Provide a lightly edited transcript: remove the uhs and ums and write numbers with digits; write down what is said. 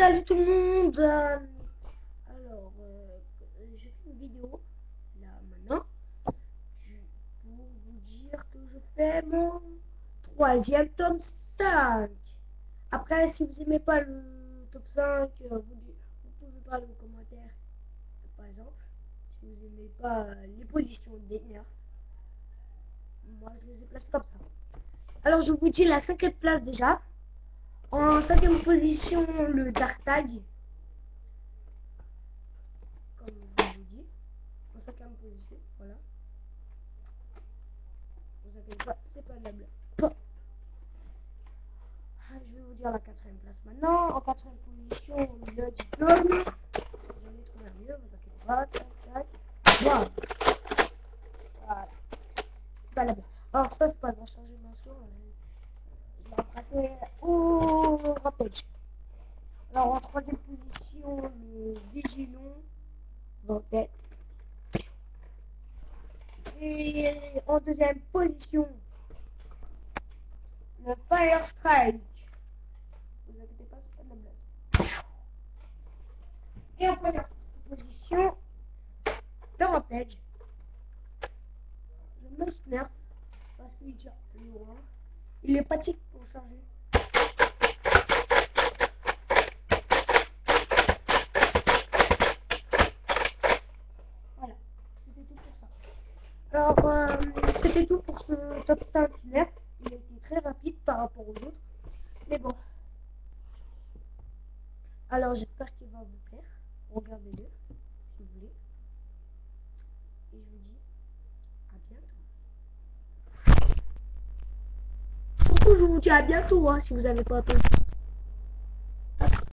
Salut tout le monde. J'ai fait une vidéo là maintenant pour vous dire que je fais mon troisième top 5. Après, si vous aimez pas le top 5, vous pouvez parler aux commentaires. Par exemple, si vous aimez pas les positions des nerfs, moi je les ai placées comme ça. Alors je vous dis la cinquième place déjà. En cinquième position, le Dark Tag. Comme je vous dis, en cinquième position, voilà. Vous inquiétez pas, c'est pas de la blague. Je vais vous dire la quatrième place maintenant. En quatrième position, le diplôme. Je l'ai trouvé mieux, vous inquiétez pas. Tac, tac. Voilà. Voilà. C'est pas la blague. Alors ça, c'est pas grave, changer ma source. Je l'ai rattrapé au Rampage. Alors en troisième position, le Vigilon. Vortex. Et en deuxième position, le Fire Strike. Vous inquiétez pas, c'est pas de la blague. Et en première position, le Rampage. Le Mustner, parce qu'il tire loin. Il est pratique pour charger. Voilà, c'était tout pour ça. Alors, c'était tout pour ce top 5 nerf. Il a été très rapide par rapport aux autres. Mais bon. Alors, j'espère qu'il va vous plaire. Regardez-le, si vous voulez. Et je vous dis à bientôt. Surtout, je vous dis à bientôt, hein, si vous n'avez pas attendu.